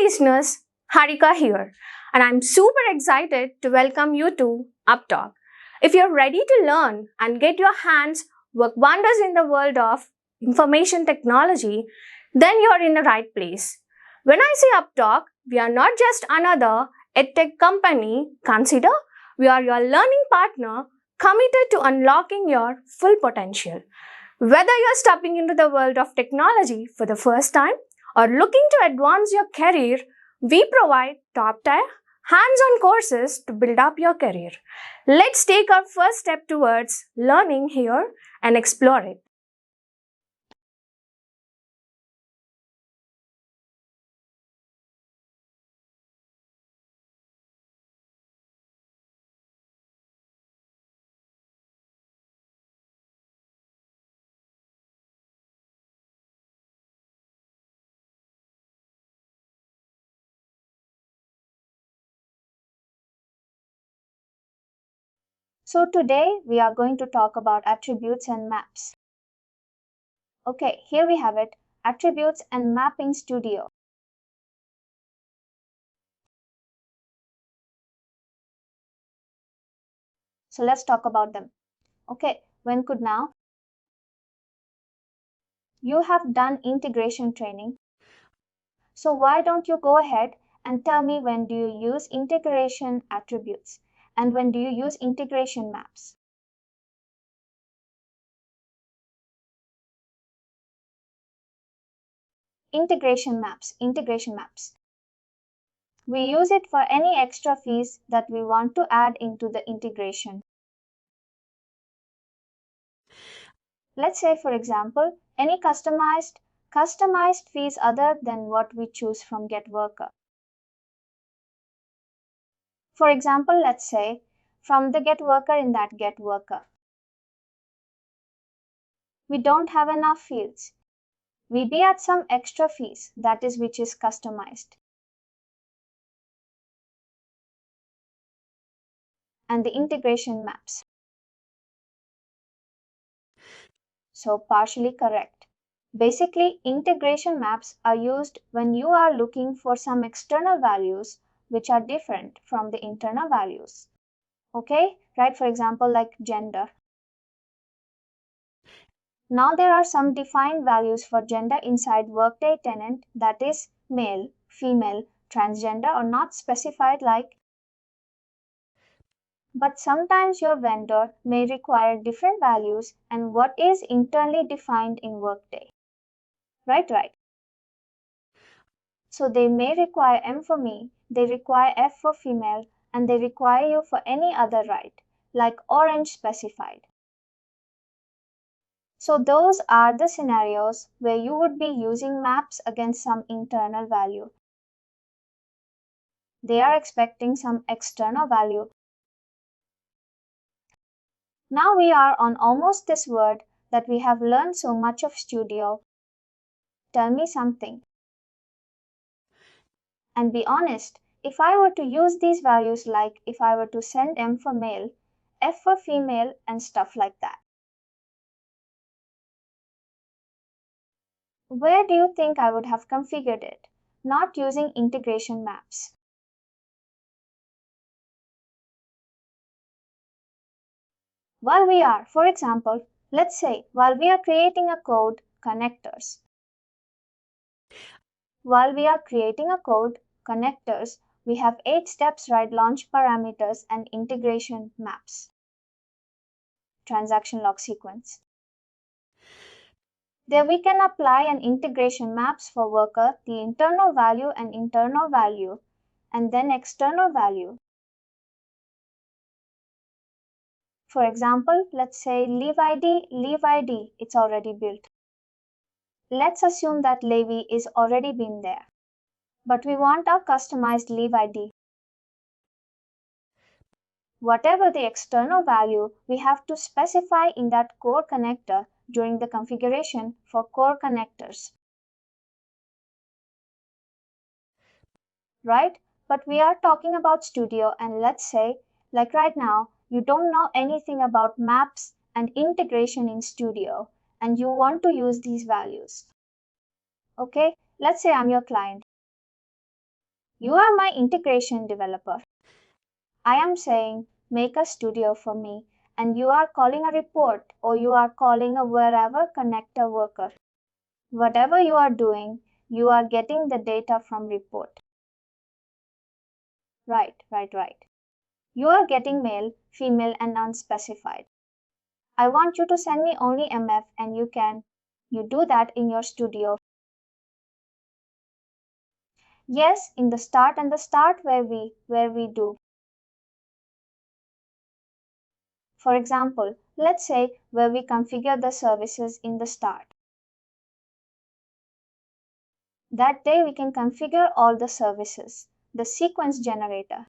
listeners, Harika here, and I'm super excited to welcome you to UppTalk. If you're ready to learn and get your hands work wonders in the world of information technology, then you're in the right place. When I say UppTalk, we are not just another edtech company. Consider we are your learning partner committed to unlocking your full potential. Whether you're stepping into the world of technology for the first time or looking to advance your career, we provide top-tier, hands-on courses to build up your career. Let's take our first step towards learning here and explore it. So today we are going to talk about attributes and maps. Okay, here we have it, attributes and mapping studio. So let's talk about them. Okay, when could now? You have done integration training. So why don't you go ahead and tell me when do you use integration attributes and when do you use integration maps? Integration maps. We use it for any extra fees that we want to add into the integration. Let's say, for example, any customized fees other than what we choose from GetWorker. For example, let's say from the GetWorker in that GetWorker. We don't have enough fields. We be at some extra fees, that is which is customized. And the integration maps. So partially correct. Basically, integration maps are used when you are looking for some external values which are different from the internal values. Okay, right? For example, like gender. Now there are some defined values for gender inside Workday tenant, that is male, female, transgender or not specified like. But sometimes your vendor may require different values and what is internally defined in Workday. Right. So they may require M for me, they require F for female, and they require you for any other right, like orange specified. So those are the scenarios where you would be using maps against some internal value. They are expecting some external value. Now we are on almost this word that we have learned so much of Studio. Tell me something. And be honest, if I were to use these values like if I were to send M for male, F for female and stuff like that. Where do you think I would have configured it? Not using integration maps. For example, let's say while we are creating a code connectors. While we are creating a code connectors, we have 8 steps, right? Launch parameters and integration maps. Transaction log sequence. There we can apply an integration maps for worker, the internal value and then external value. For example, let's say leave ID, it's already built. Let's assume that Levi is already been there. But we want a customized leave ID. Whatever the external value, we have to specify in that core connector during the configuration for core connectors. Right? But we are talking about Studio and let's say, like right now, you don't know anything about maps and integration in Studio and you want to use these values. Okay, let's say I'm your client. You are my integration developer. I am saying, make a studio for me, and you are calling a report or you are calling a wherever connector worker. Whatever you are doing, you are getting the data from report. Right. You are getting male, female, and unspecified. I want you to send me only MF, and you do that in your studio. Yes, in the start and the start where we do. For example, let's say where we configure the services in the start. That day we can configure all the services, the sequence generator.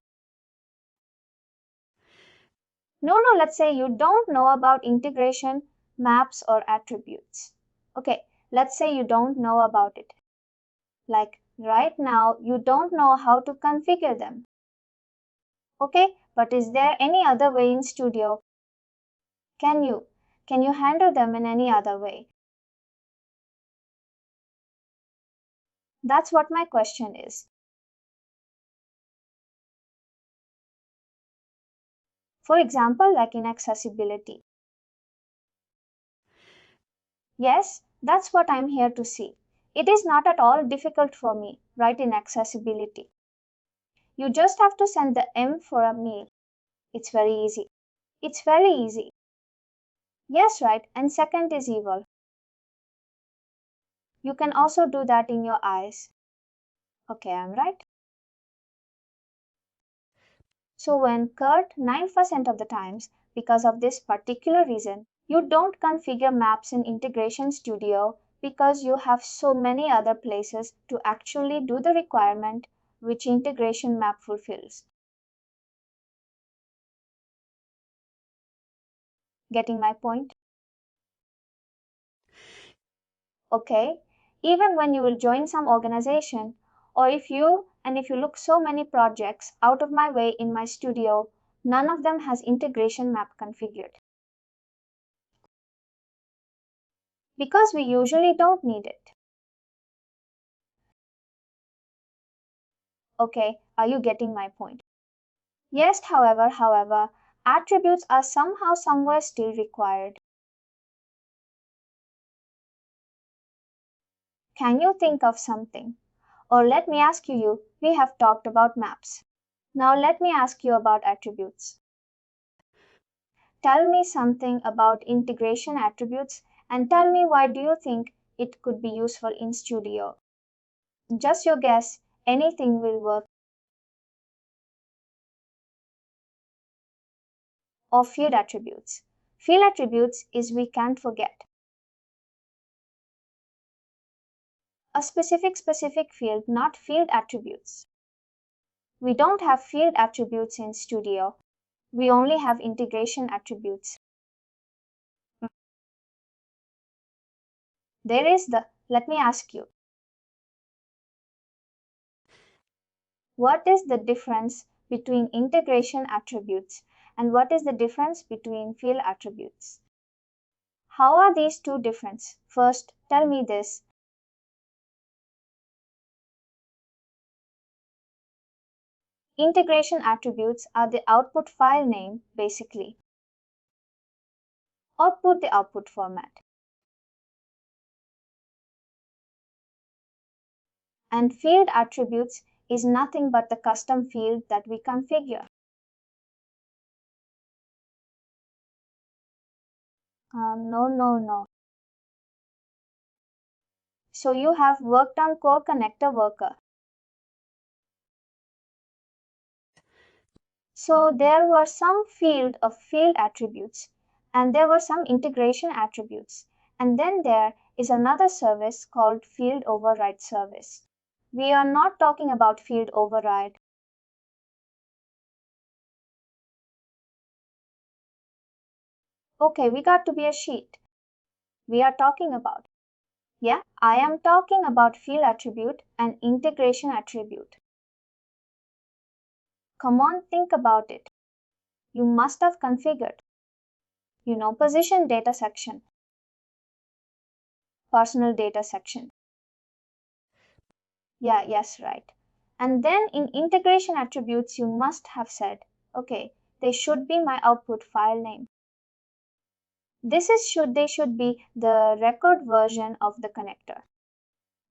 No, let's say you don't know about integration, maps, or attributes. Okay, let's say you don't know about it. Like right now, you don't know how to configure them. Okay, but is there any other way in Studio? Can you? Can you handle them in any other way? That's what my question is. For example, like in accessibility. Yes, that's what I'm here to see. It is not at all difficult for me, right, in accessibility. You just have to send the M for a meal. It's very easy. It's very easy. Yes, right, and second is evil. You can also do that in your eyes. Okay, I'm right. So when Kurt 9% of the times, because of this particular reason, you don't configure maps in Integration Studio because you have so many other places to actually do the requirement which integration map fulfills. Getting my point? Okay. Even when you will join some organization, or if you look so many projects out of my way in my studio, none of them has integration map configured. Because we usually don't need it. Okay, are you getting my point? Yes, however, attributes are somehow somewhere still required. Can you think of something? Or let me ask you, we have talked about maps. Now let me ask you about attributes. Tell me something about integration attributes and tell me why do you think it could be useful in Studio. Just your guess, anything will work. Or field attributes. Field attributes is we can't forget. A specific field, not field attributes. We don't have field attributes in Studio. We only have integration attributes. Let me ask you, what is the difference between integration attributes and what is the difference between field attributes? How are these two different? First, tell me this. Integration attributes are the output file name, basically. Output the output format. And field attributes is nothing but the custom field that we configure. No. So you have worked on core connector worker. So there were some field of field attributes and there were some integration attributes. And then there is another service called field override service. We are not talking about field override. Okay, we got to be a sheet. We are talking about. Yeah, I am talking about field attribute and integration attribute. Come on, think about it. You must have configured. Position data section, personal data section. Yeah, yes, right. And then in integration attributes, you must have said, okay, they should be my output file name. They should be the record version of the connector.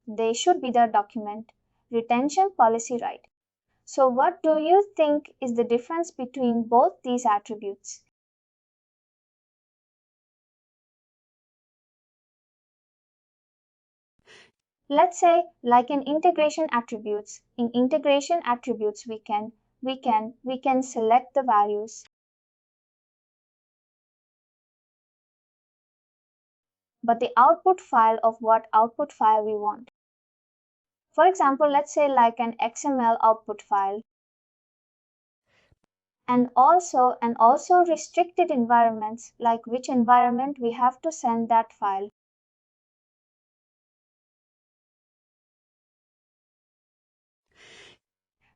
They should be the document retention policy, right? So what do you think is the difference between both these attributes? Let's say like in integration attributes. In integration attributes we can select the values, but the output file of what output file we want. For example, let's say like an XML output file, and also restricted environments, like which environment we have to send that file.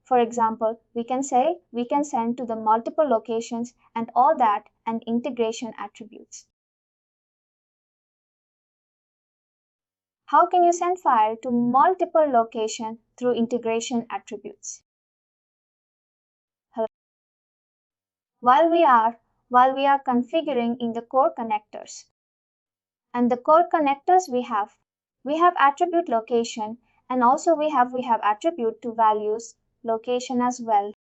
For example, we can say we can send to the multiple locations and all that, and integration attributes. How can you send file to multiple location through integration attributes? While we are configuring in the core connectors. And the core connectors we have attribute location, and also we have attribute to values location as well.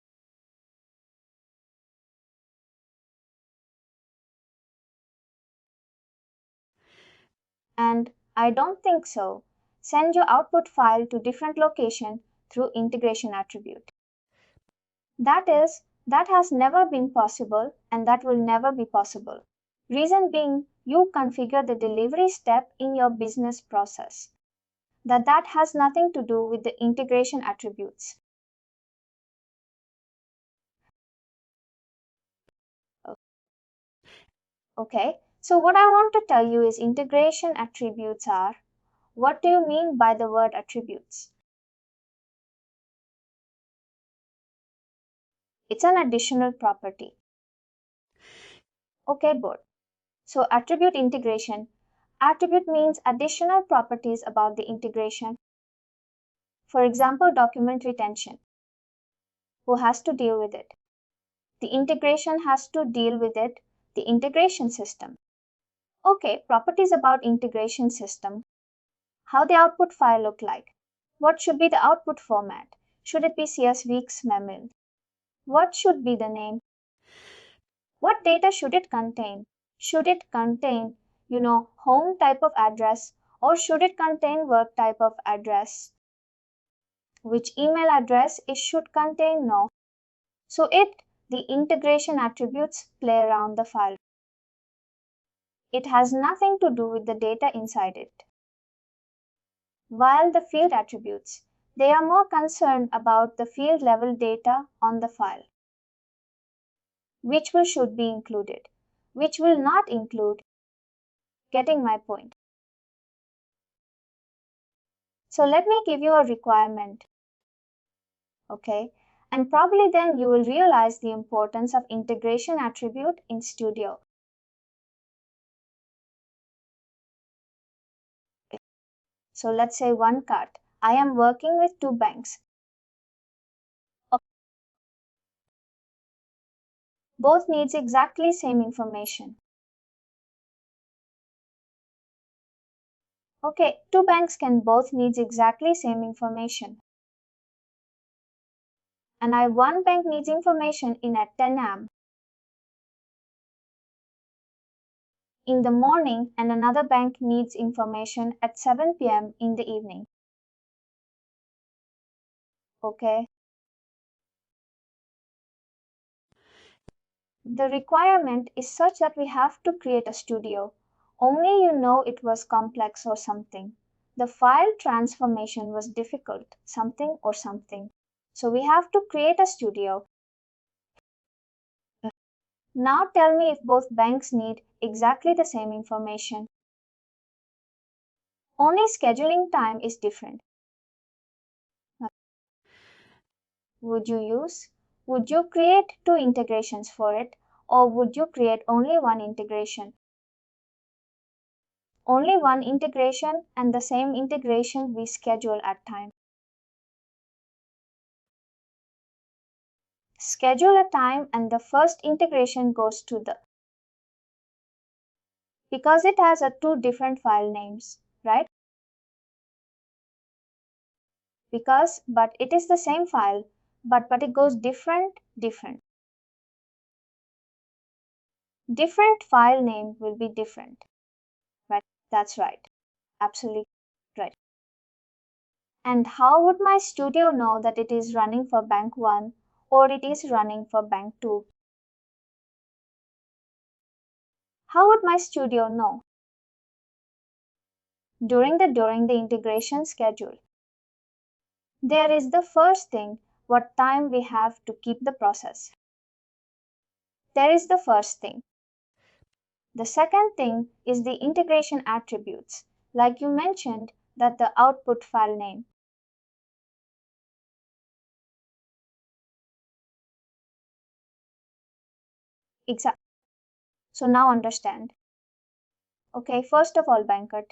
And I don't think so. Send your output file to different location through integration attribute. That has never been possible, and that will never be possible. Reason being, you configure the delivery step in your business process. That has nothing to do with the integration attributes. Okay, so what I want to tell you is integration attributes are. What do you mean by the word attributes? It's an additional property. Okay, good. So attribute integration. Attribute means additional properties about the integration. For example, document retention. Who has to deal with it? The integration has to deal with it, the integration system. Okay, properties about integration system. How the output file look like? What should be the output format? Should it be CSV, XML? What should be the name? What data should it contain? Should it contain, home type of address, or should it contain work type of address? Which email address it should contain? No. So the integration attributes play around the file. It has nothing to do with the data inside it. While the field attributes, they are more concerned about the field level data on the file. Which will should be included, which will not include. Getting my point? So let me give you a requirement. Okay, and probably then you will realize the importance of integration attribute in Studio. So let's say one cut. I am working with two banks. Both needs exactly same information. Okay, two banks can both needs exactly same information. And one bank needs information in at 10 a.m. in the morning, and another bank needs information at 7 p.m. in the evening. Okay. The requirement is such that we have to create a studio. Only it was complex or something. The file transformation was difficult, something or something. So we have to create a studio. Now tell me if both banks need exactly the same information. Only scheduling time is different. Would you create two integrations for it, or would you create only one integration? Only one integration, and the same integration we schedule at time. schedule a time and the first integration goes to the, because it has two different file names, right? Because, but it is the same file, but it goes different. Different file name will be different, right? That's right. Absolutely right. And how would my studio know that it is running for bank 1 or it is running for bank 2? How would my studio know? During the integration schedule. There is the first thing, what time we have to keep the process. There is the first thing. The second thing is the integration attributes, like you mentioned that the output file name. Exactly. So now understand. Okay, first of all, Bankat,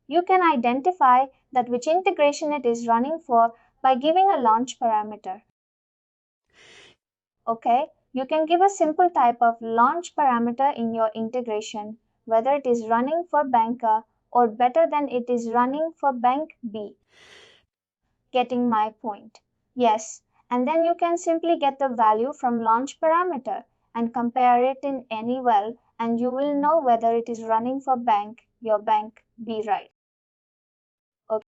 you can identify that which integration it is running for by giving a launch parameter. Okay, you can give a simple type of launch parameter in your integration, whether it is running for bank A or better than it is running for bank B. Getting my point? Yes, and then you can simply get the value from launch parameter and compare it in any well, and you will know whether it is running for your bank B, right? Okay.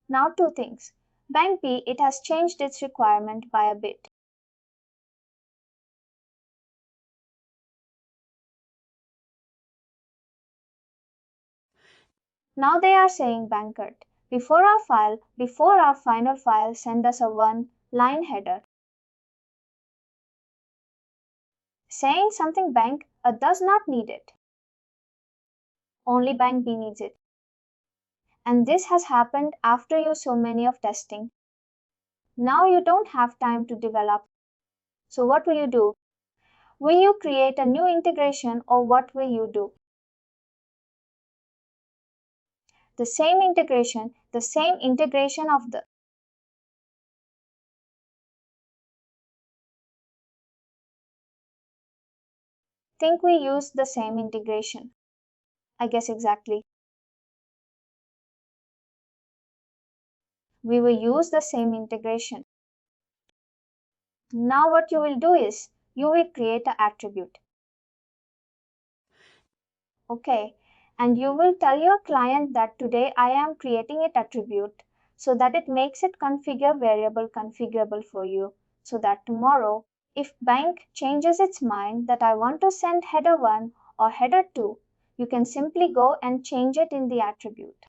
Now two things. Bank B, it has changed its requirement by a bit. Now they are saying, Bankert, before our final file, send us a one line header saying something bank A does not need it. Only bank B needs it. And this has happened after you so many of testing. Now you don't have time to develop. So what will you do? Will you create a new integration or what will you do? The same integration of the think we use the same integration. I guess exactly. We will use the same integration. Now what you will do is you will create an attribute. Okay, and you will tell your client that today I am creating an attribute so that it makes it configure variable configurable for you, so that tomorrow if bank changes its mind that I want to send header 1 or header 2, you can simply go and change it in the attribute.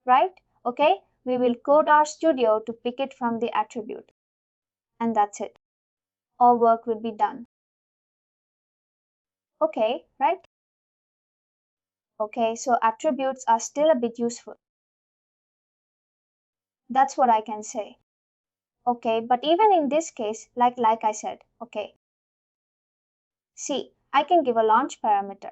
Right? Okay, we will code our studio to pick it from the attribute. And that's it. All work will be done. Okay, right? Okay, so attributes are still a bit useful. That's what I can say. Okay, but even in this case, like I said, okay. See, I can give a launch parameter.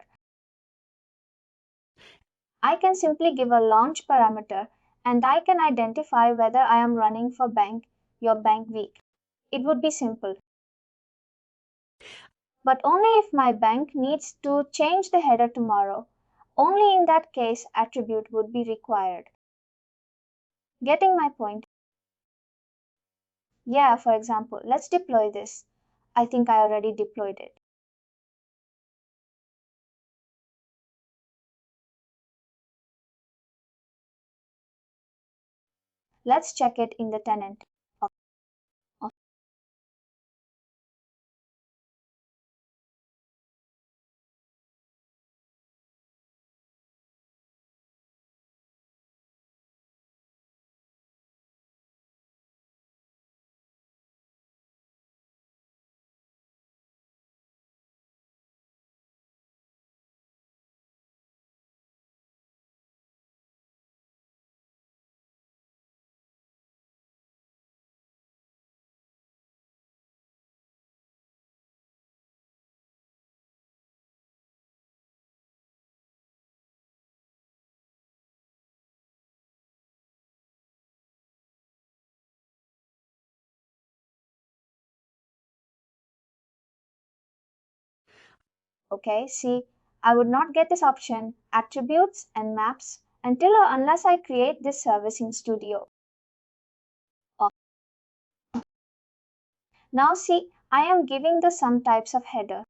I can simply give a launch parameter and I can identify whether I am running for your bank week. It would be simple. But only if my bank needs to change the header tomorrow. Only in that case attribute would be required. Getting my point? Yeah, for example, let's deploy this. I think I already deployed it. Let's check it in the tenant. Okay, see, I would not get this option, attributes and maps, until or unless I create this service in Studio. Now see, I am giving the some types of header.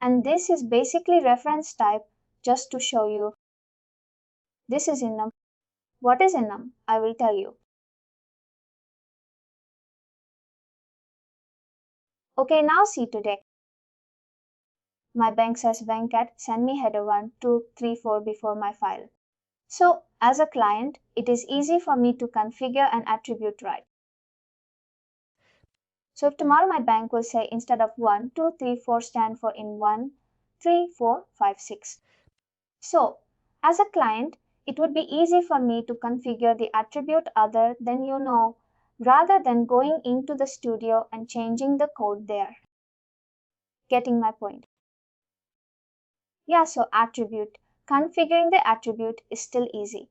And this is basically reference type just to show you. This is enum. What is enum? I will tell you. Okay, now see today. My bank says Venkat, send me header 1, 2, 3, 4 before my file. So, as a client, it is easy for me to configure an attribute right. So, if tomorrow my bank will say instead of 1, 2, 3, 4 stand for in 1, 3, 4, 5, 6. So, as a client, it would be easy for me to configure the attribute other than rather than going into the studio and changing the code there. Getting my point? Yeah, so attribute. Configuring the attribute is still easy.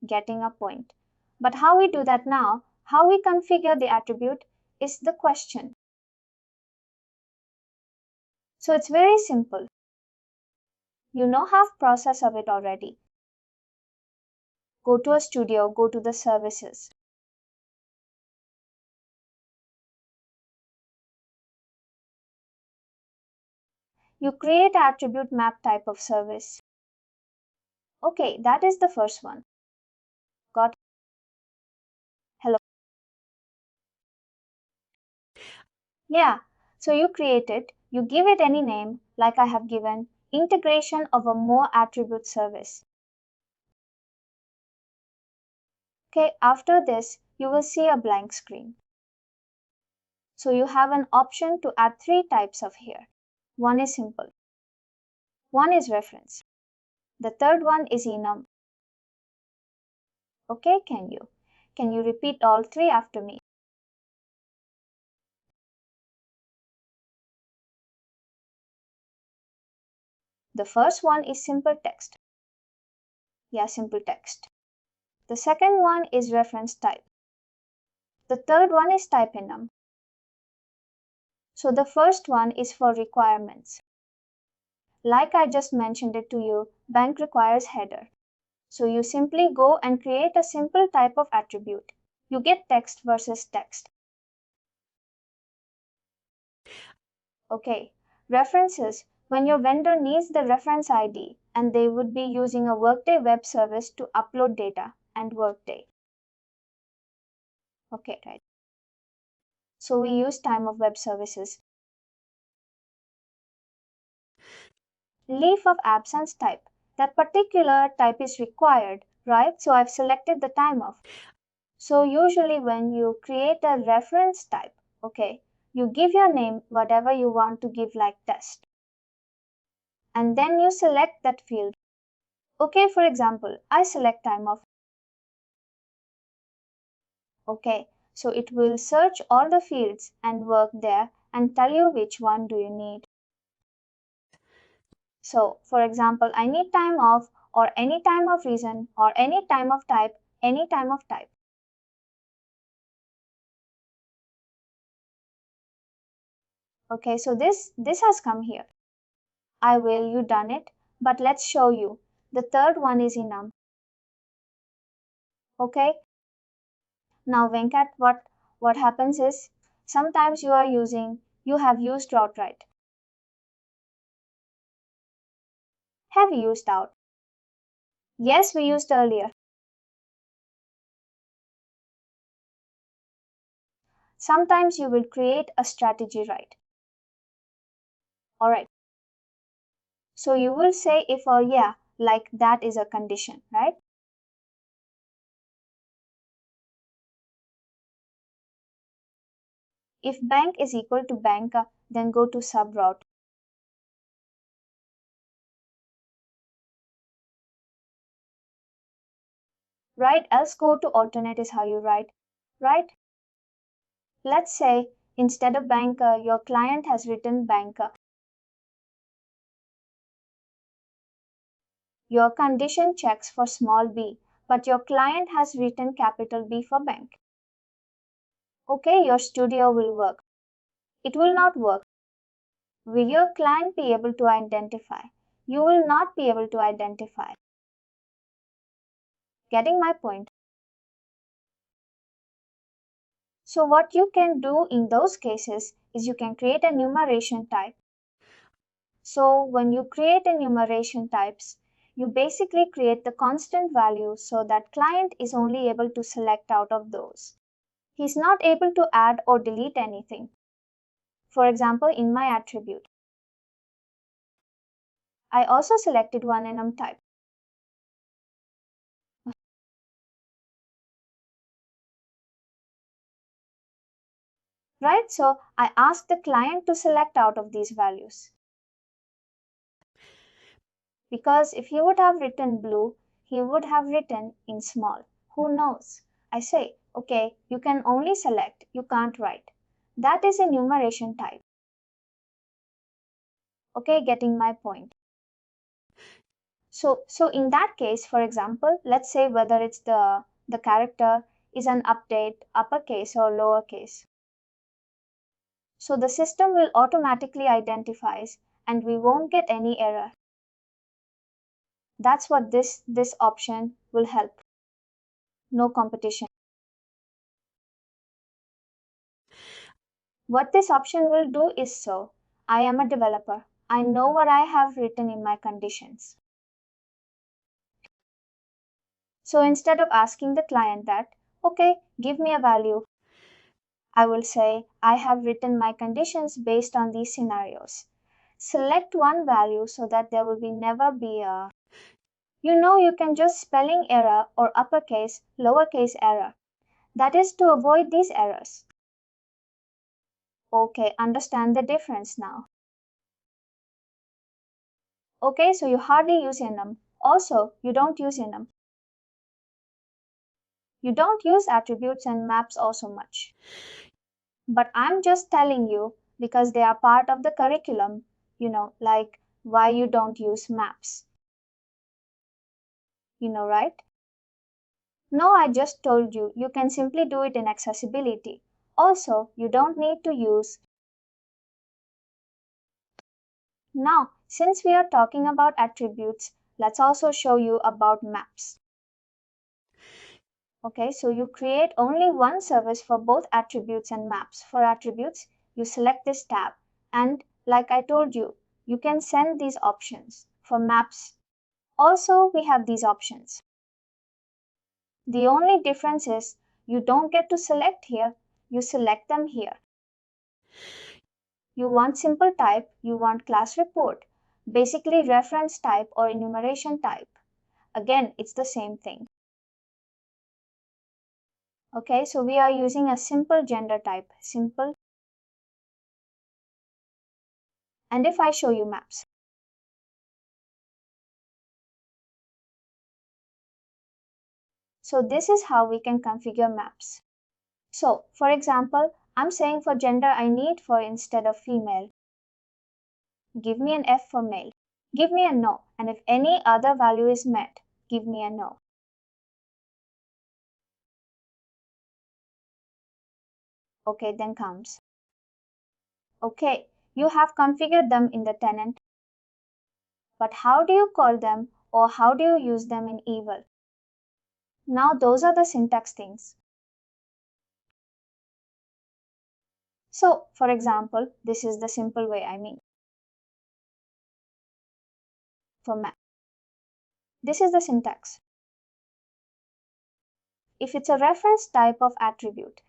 Getting a point. But how we do that now, how we configure the attribute is the question. So it's very simple. You know half process of it already. Go to a studio, go to the services. You create attribute map type of service. Okay, that is the first one. Got hello. Yeah, so you create it, you give it any name like I have given integration of a more attribute service. Okay, after this, you will see a blank screen. So you have an option to add three types of here. One is simple. One is reference. The third one is enum. Okay, can you repeat all three after me? The first one is simple text. Yeah, simple text. The second one is reference type. The third one is type enum. So the first one is for requirements. Like I just mentioned it to you, bank requires header. So you simply go and create a simple type of attribute. You get text versus text. Okay, references. When your vendor needs the reference ID and they would be using a Workday web service to upload data and Workday. Okay, right. So we use time of web services. Leave of absence type. That particular type is required, right? So I've selected the time of. So usually when you create a reference type, okay, you give your name whatever you want to give like test. And then you select that field. Okay, for example, I select time of. Okay, so it will search all the fields and work there and tell you which one do you need. So, for example, I need time of or any time of reason or any time of type, any time of type. Okay, so this has come here. I will, you done it, but let's show you. The third one is enum. Okay, now Venkat, what happens is sometimes you have used out right. Have you used out? Yes, we used earlier. Sometimes you will create a strategy right. Alright. So you will say if or yeah, like that is a condition, right? If bank is equal to bank, then go to subroute. Right, else go to alternate is how you write, right? Let's say instead of bank, your client has written bank. Your condition checks for small b, but your client has written capital B for bank. Okay, your studio will work. It will not work. Will your client be able to identify? You will not be able to identify. Getting my point? So what you can do in those cases is you can create a enumeration type. So when you create enumeration types, you basically create the constant value so that client is only able to select out of those. He's not able to add or delete anything. For example, in my attribute, I also selected one enum type. Right? So I asked the client to select out of these values. Because if he would have written blue, he would have written in small. Who knows? I say, okay, you can only select, you can't write. That is a enumeration type. Okay, getting my point. So in that case, for example, let's say whether it's the character is an update, uppercase or lowercase. So the system will automatically identifies and we won't get any error. That's what this option will help. No competition. What this option will do is so I am a developer. I know what I have written in my conditions. So instead of asking the client that, okay, give me a value, I will say I have written my conditions based on these scenarios. Select one value so that there will be never be a, you can just spelling error or uppercase, lowercase error. That is to avoid these errors. Okay, understand the difference now. Okay, so you hardly use enum. Also, you don't use enum. You don't use attributes and maps also much. But I'm just telling you because they are part of the curriculum, like why you don't use maps. Right? No, I just told you, you can simply do it in accessibility. Also, you don't need to use. Now, since we are talking about attributes, let's also show you about maps. Okay, so you create only one service for both attributes and maps. For attributes, you select this tab, and like I told you, you can send these options. For maps, also we have these options. The only difference is you don't get to select here, you select them here. You want simple type, you want class report, basically reference type or enumeration type. Again, it's the same thing. Okay, so we are using a simple gender type, simple. And if I show you maps, so this is how we can configure maps. So for example, I'm saying for gender I need for instead of female. Give me an F for male. Give me a no. And if any other value is met, give me a no. Okay, then comes. Okay, you have configured them in the tenant. But how do you call them or how do you use them in Evil? Now those are the syntax things. So for example, this is the simple way I mean. For map. This is the syntax. If it's a reference type of attribute,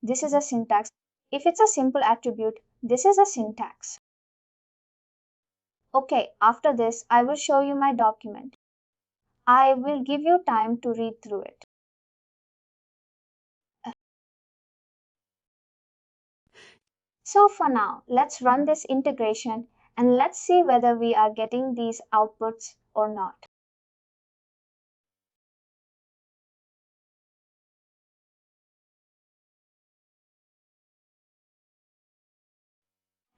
this is a syntax. If it's a simple attribute, this is a syntax. Okay, after this, I will show you my document. I will give you time to read through it. So for now, let's run this integration and let's see whether we are getting these outputs or not.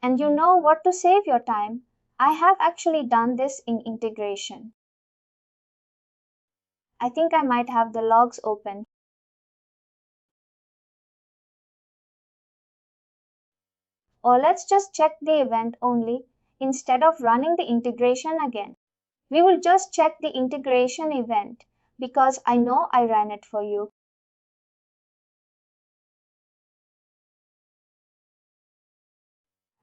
And you know what, to save your time, I have actually done this in integration. I think I might have the logs open. Or let's just check the event only instead of running the integration again. We will just check the integration event because I know I ran it for you.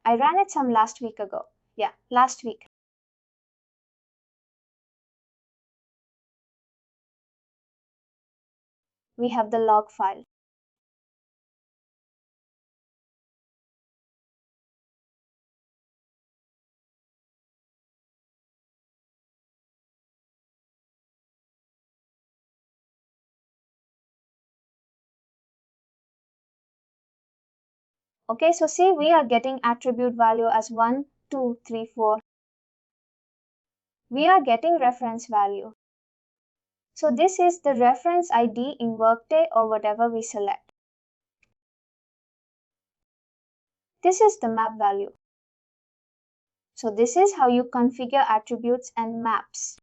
I ran it some last week ago. Yeah, last week. We have the log file. Okay, so see, we are getting attribute value as 1, 2, 3, 4. We are getting reference value. So this is the reference ID in Workday or whatever we select. This is the map value. So this is how you configure attributes and maps.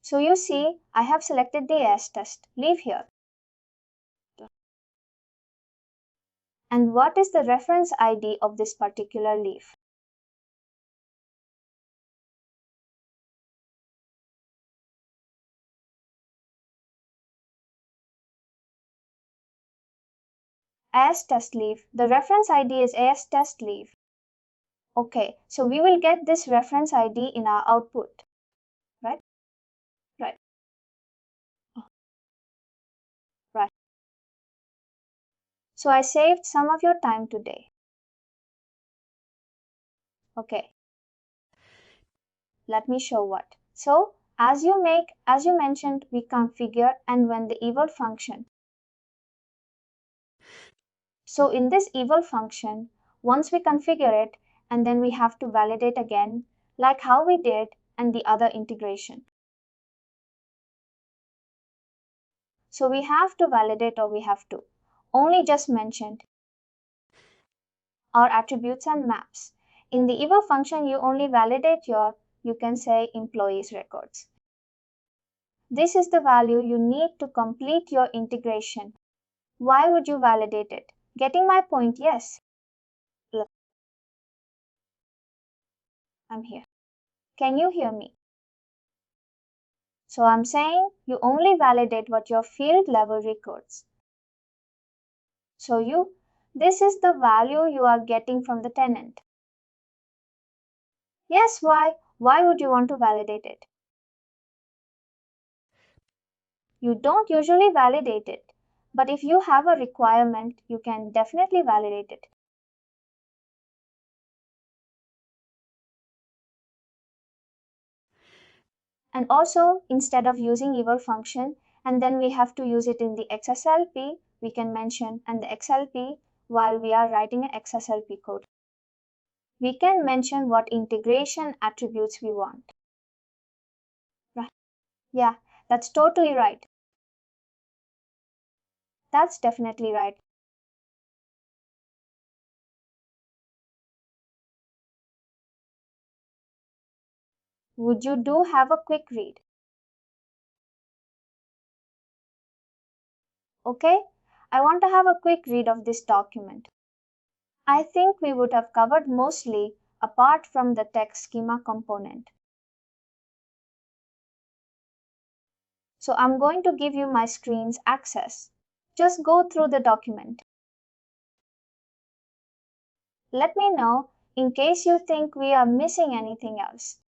So you see, I have selected the S test leave here. And what is the reference ID of this particular leaf? AS test leaf. The reference ID is AS test leaf. Okay, so we will get this reference ID in our output, right? Right, right. So I saved some of your time today. Okay, let me show what. So as you mentioned, we configure and when the eval function. So in this eval function, once we configure it, and then we have to validate again, like how we did and the other integration. So we have to validate or we have to. Only just mentioned our attributes and maps. In the eval function, you only validate your, you can say, employees records. This is the value you need to complete your integration. Why would you validate it? Getting my point? Yes. Look, I'm here. Can you hear me? So I'm saying you only validate what your field level records. So this is the value you are getting from the tenant. Yes, why? Why would you want to validate it? You don't usually validate it, but if you have a requirement, you can definitely validate it. And also, instead of using eval function, and then we have to use it in the XSLP, we can mention and the XLP while we are writing an XSLP code. We can mention what integration attributes we want. Right? Yeah, that's totally right. That's definitely right. Would you do have a quick read? Okay, I want to have a quick read of this document. I think we would have covered mostly apart from the text schema component. So I'm going to give you my screen's access. Just go through the document. Let me know in case you think we are missing anything else.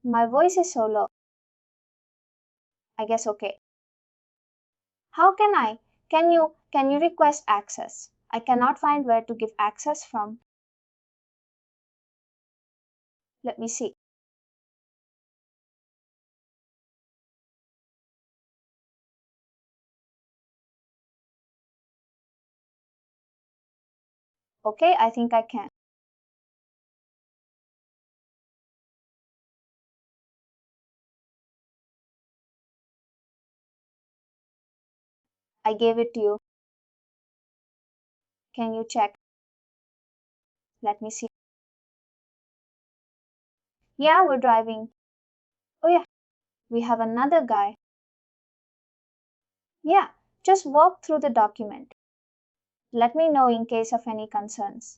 My voice is so low. I guess okay. How can I? Can you request access? I cannot find where to give access from. Let me see. Okay, I think I can. I gave it to you. Can you check? Let me see. Yeah, we're driving. Oh yeah, we have another guy. Yeah, just walk through the document. Let me know in case of any concerns.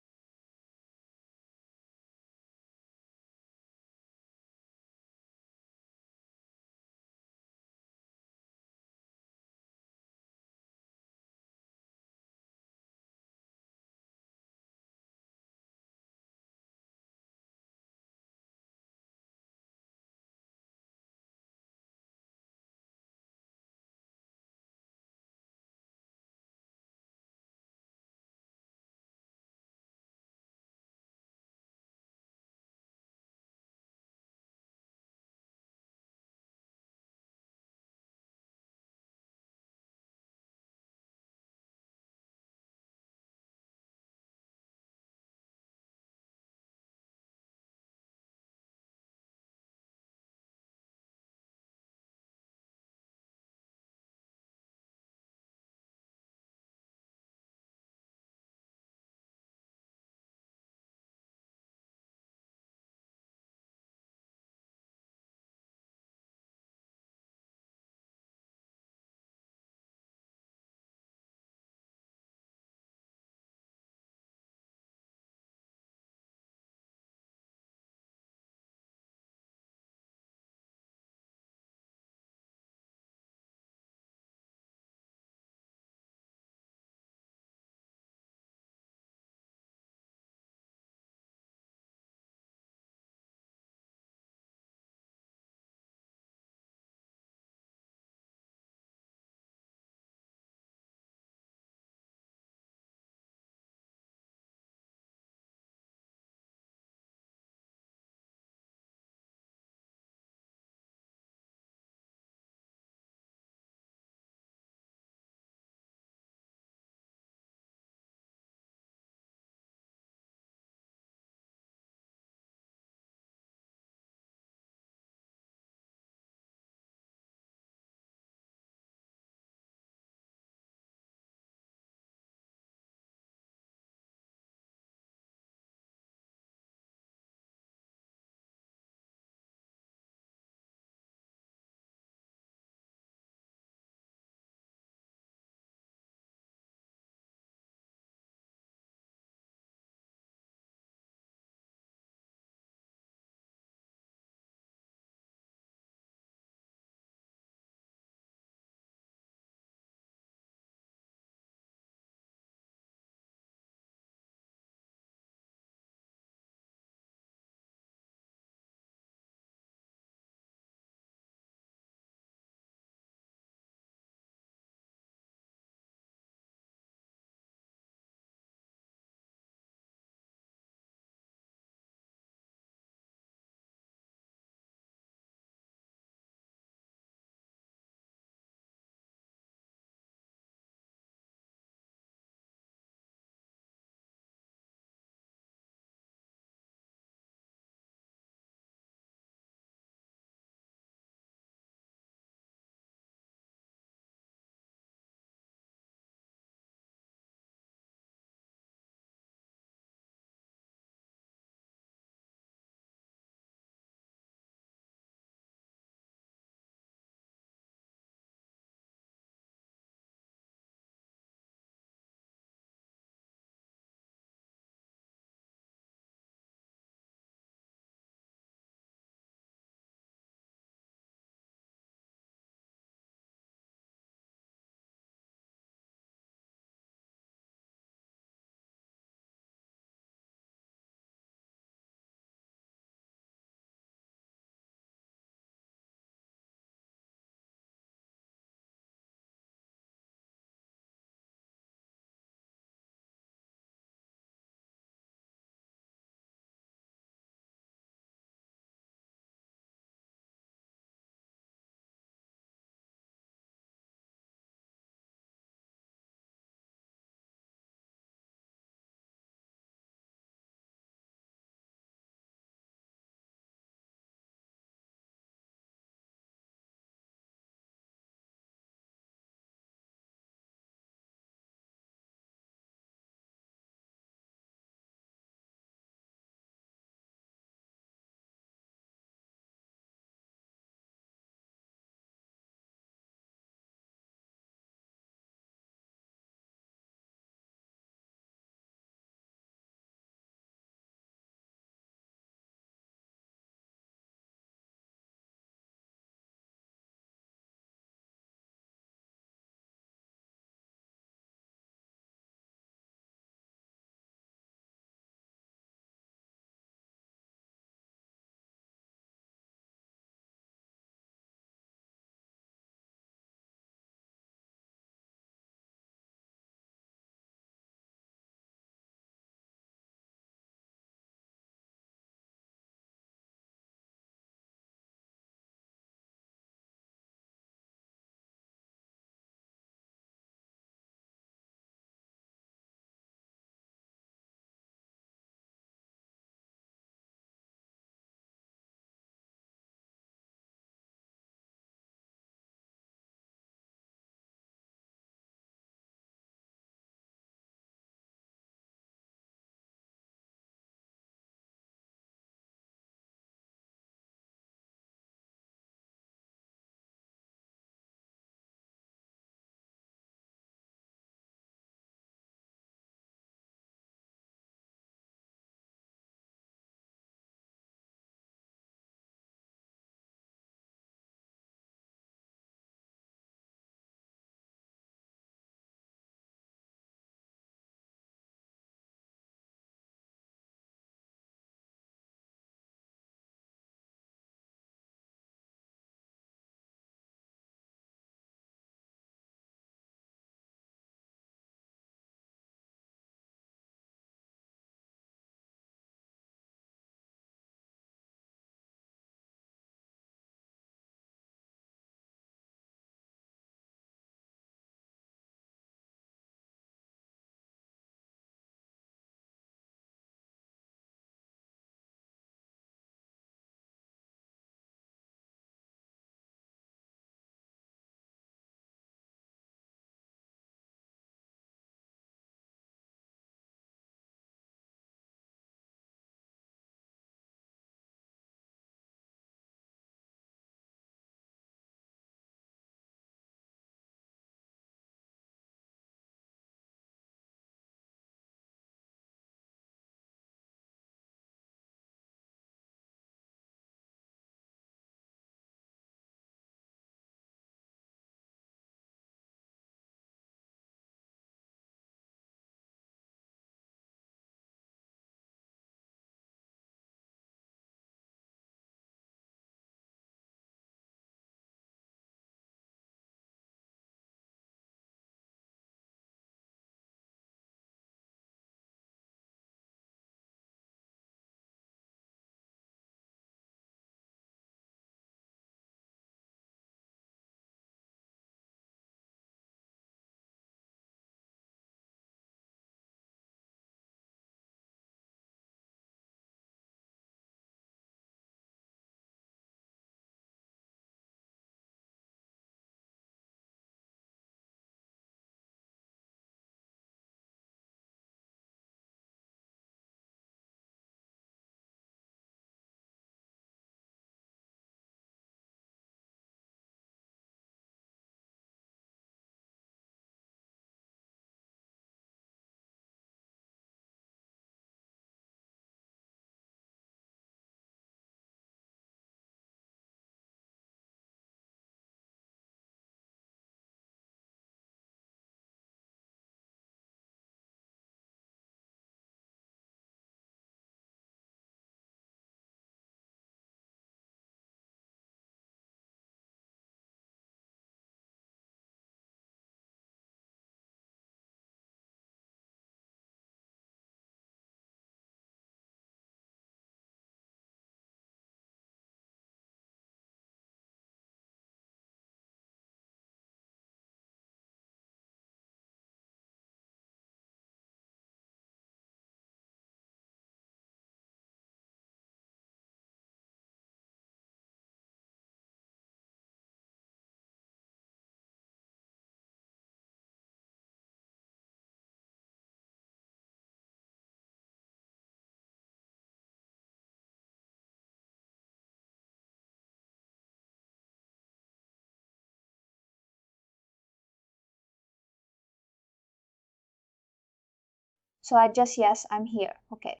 So I just yes, I'm here. Okay.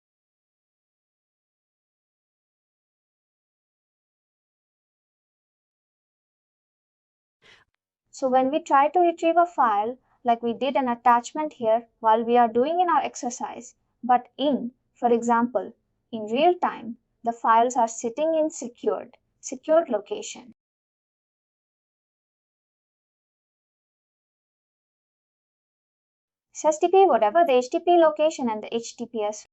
So when we try to retrieve a file, like we did an attachment here while we are doing in our exercise, but for example, in real time, the files are sitting in secured location. SSTP, whatever the HTTP location and the HTTPS.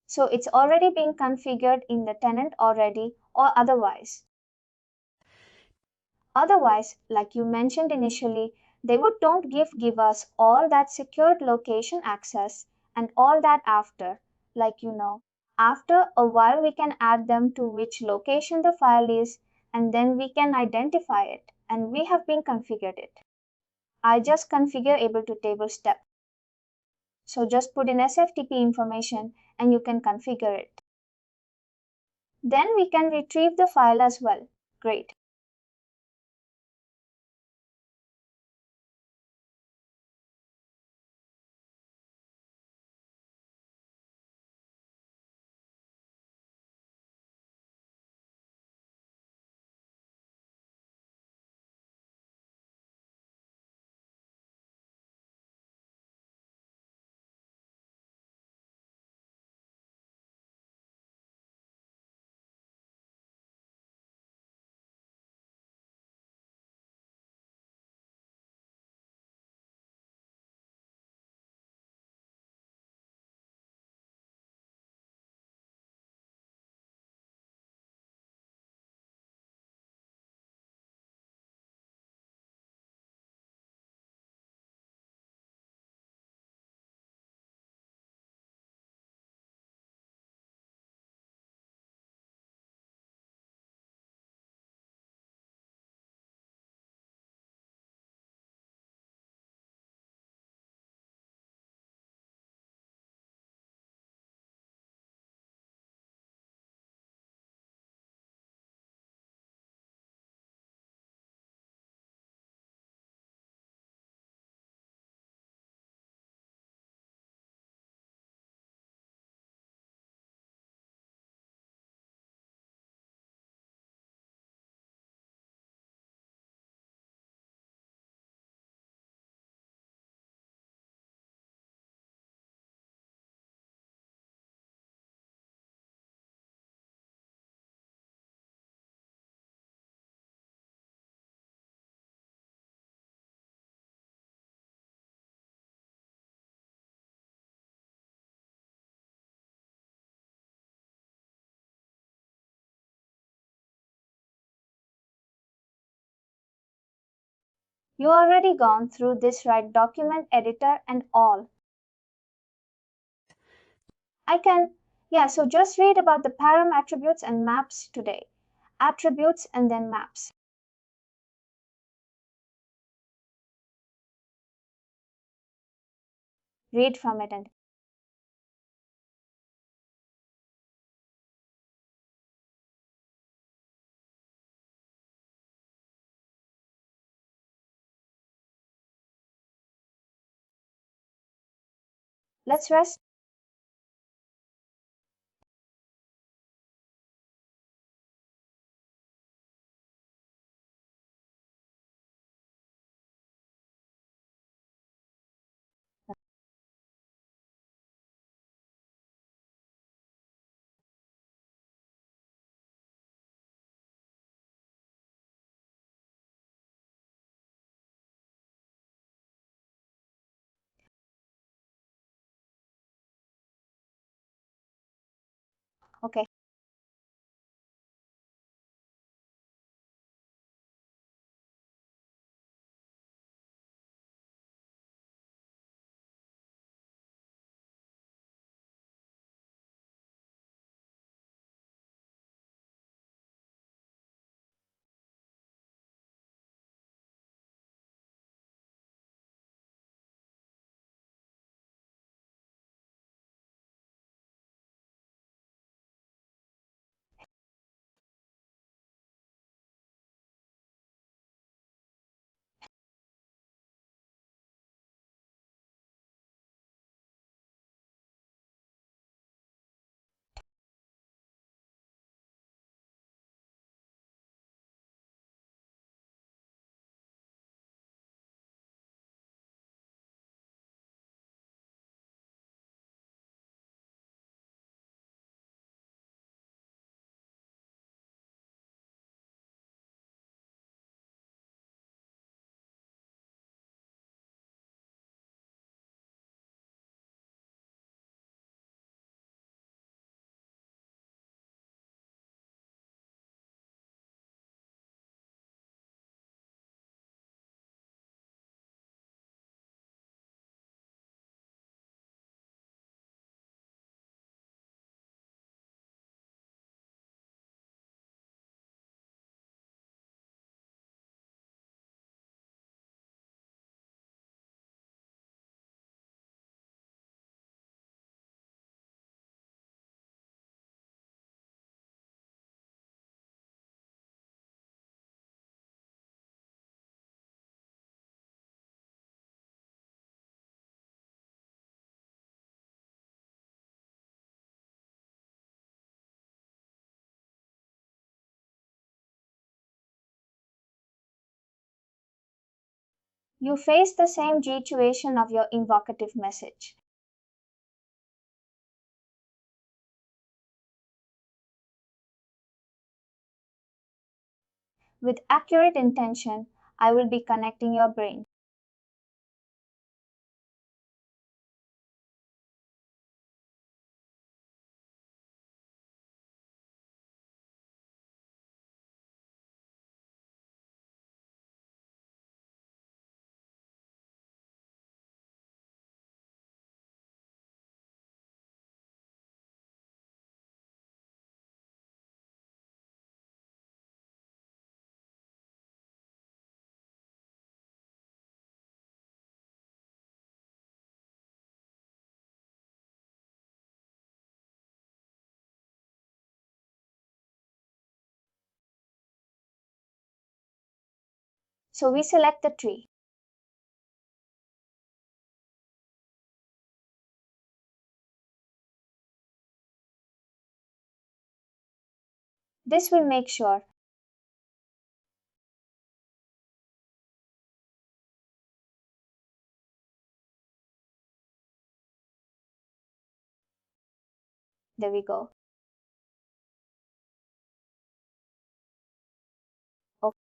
So it's already being configured in the tenant already or otherwise. Otherwise, like you mentioned initially, they would don't give us all that secured location access and all that after. Like after a while we can add them to which location the file is and then we can identify it and we have been configured it. I just configure able to table step. So just put in SFTP information and you can configure it. Then we can retrieve the file as well. Great. You already gone through this right document editor and all. So just read about the param attributes and maps today. Attributes and then maps. Read from it and let's rest. Okay. You face the same situation of your invocative message. With accurate intention, I will be connecting your brain. So we select the tree. This will make sure there we go. Okay.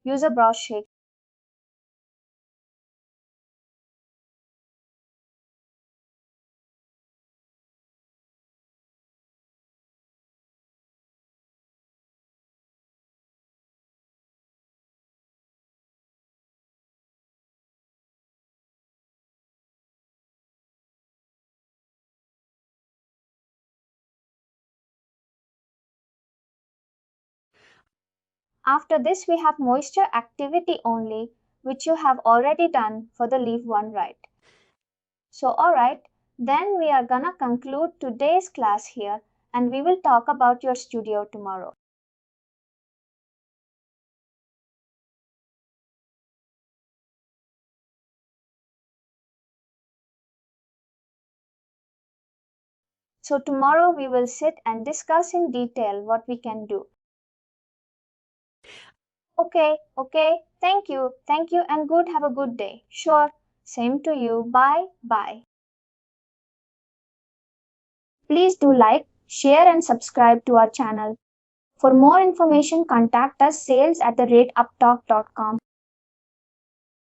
Use a brush shake. After this, we have moisture activity only, which you have already done for the leave one right. So, alright, then we are gonna conclude today's class here and we will talk about your studio tomorrow. So, tomorrow we will sit and discuss in detail what we can do. Okay, thank you, and good, have a good day. Sure, same to you, bye. Please do like, share, and subscribe to our channel. For more information, contact us sales@uptalk.com.